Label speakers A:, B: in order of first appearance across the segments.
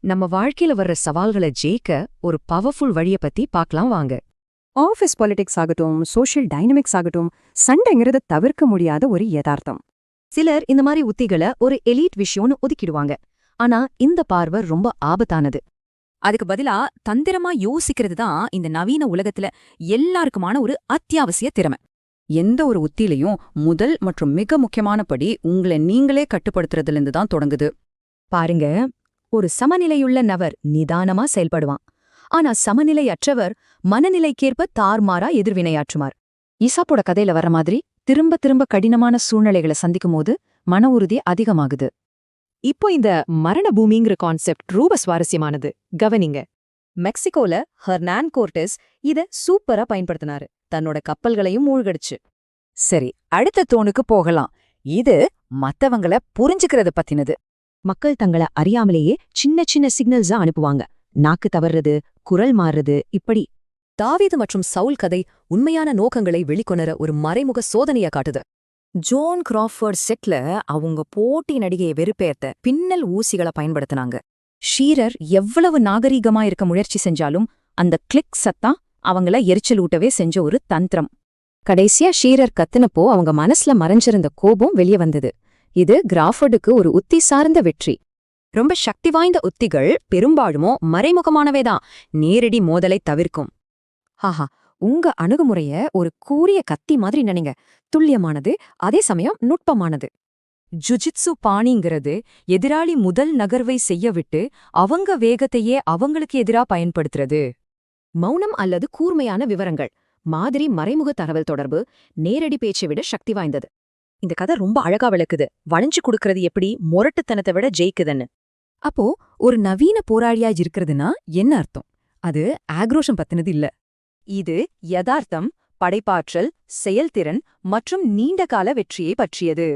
A: நம்ம வாழ்க்கையில வர்ற சவால்களை ஜெயிக்க ஒரு பவர்ஃபுல் வழிய பத்தி பார்க்கலாம் வாங்க.
B: ஆஃபீஸ் பாலிடிக்ஸ் ஆகட்டும், சோஷியல் டைனமிக்ஸ் ஆகட்டும், சண்டைங்கிறத தவிர்க்க முடியாத ஒரு யதார்த்தம்.
A: சிலர் இந்த மாதிரி உத்திகளை ஒரு எலீட் விஷயம்னு ஒதுக்கிடுவாங்க. ஆனா இந்த பார்வை ரொம்ப ஆபத்தானது.
C: அதுக்கு பதிலா தந்திரமா யோசிக்கிறது தான் இந்த நவீன உலகத்துல எல்லாருக்குமான ஒரு அத்தியாவசிய திறமை.
D: எந்த ஒரு உத்திலையும் முதல் மற்றும் மிக முக்கியமான படி உங்களை நீங்களே கட்டுப்படுத்துறதுலேருந்து தான் தொடங்குது.
A: பாருங்க, ஒரு சமநிலையுள்ள நபர் நிதானமா செயல்படுவான். ஆனா சமநிலையற்றவர் மனநிலைக்கேற்ப தார்மாரா எதிர்வினையாற்றுமார். ஈசாப்போட கதையில வர்ற மாதிரி திரும்ப திரும்ப கடினமான சூழ்நிலைகளை சந்திக்கும் போது மன உறுதி அதிகமாகுது. இப்போ இந்த மரண பூமிங்கிற கான்செப்ட் ரொம்ப சுவாரஸ்யமானது. கவனிங்க, மெக்சிகோல ஹெர்னான் கோர்டெஸ் இத சூப்பரா பயன்படுத்தினாரு. தன்னோட கப்பல்களையும் மூழ்கடிச்சு.
D: சரி, அடுத்த தோணுக்கு போகலாம். இது மத்தவங்கள புரிஞ்சுக்கிறது பத்தினது.
A: மக்கள் தங்கள அறியாமலேயே சின்ன சின்ன சிக்னல்ஸா அனுப்புவாங்க. நாக்கு தவறுறது, குரல் மாறுறது, இப்படி.
C: தாவீது மற்றும் சவுல் கதை உண்மையான நோக்கங்களை வெளிக்கொணர ஒரு மறைமுக சோதனையா காட்டுது. ஜோன் கிராஃபர்ட் செட்ல அவங்க போட்டி நடிகையை வெறுப்பேத்த பின்னல் ஊசிகளை பயன்படுத்தினாங்க.
A: ஷீரர் எவ்வளவு நாகரீகமா இருக்க முயற்சி செஞ்சாலும் அந்த கிளிக் சத்தம் அவங்கள எரிச்சல் ஊட்டவே செஞ்ச ஒரு தந்திரம். கடைசியா ஷீரர் கத்துனப்போ அவங்க மனசுல மறைஞ்சிருந்த கோபம் வெளியே வந்தது. இது கிராஃபர்டுக்கு ஒரு உத்தி சார்ந்த வெற்றி. ரொம்ப சக்தி வாய்ந்த உத்திகள் பெரும்பாலுமோ மறைமுகமானவேதான், நேரடி மோதலை தவிர்க்கும். ஹாஹா, உங்க அணுகுமுறைய ஒரு கூரிய கத்தி மாதிரி நினைங்க. துல்லியமானது, அதே சமயம் நுட்பமானது. ஜுஜிட்சு பாணிங்கிறது எதிராளி முதல் நகர்வை செய்ய விட்டு அவங்க வேகத்தையே அவங்களுக்கு எதிரா பயன்படுத்துறது. மௌனம் அல்லது கூர்மையான விவரங்கள் மாதிரி மறைமுக தகவல் தொடர்பு நேரடி பேச்சை விட சக்தி வாய்ந்தது. இந்த கதை ரொம்ப அழகா விளக்குது, வளைஞ்சு கொடுக்கறது எப்படி முரட்டுத்தனத்தை விட ஜெயிக்குதுன்னு. அப்போ ஒரு நவீன போராளியா இருக்கிறதுனா என்ன அர்த்தம்? அது ஆக்ரோஷம் பத்தினது இல்ல. இது யதார்த்தம், படைப்பாற்றல், செயல்திறன் மற்றும் நீண்டகால வெற்றியை பற்றியது.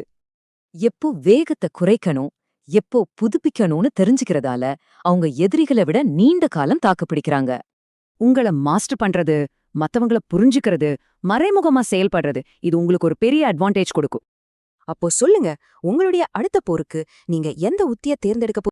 A: எப்போ வேகத்தை குறைக்கணும், எப்போ புதுப்பிக்கணும்னு தெரிஞ்சுக்கிறதால அவங்க எதிரிகளை விட நீண்ட காலம் தாக்குப்பிடிக்கிறாங்க. உங்கள மாஸ்டர் பண்றது, மத்தவங்கள புரிஞ்சுக்கிறது, மறைமுகமா செயல்படுறது, இது உங்களுக்கு ஒரு பெரிய அட்வான்டேஜ் கொடுக்கும். அப்போ சொல்லுங்க, உங்களுடைய அடுத்த போருக்கு நீங்க எந்த உத்திய தேர்ந்தெடுக்க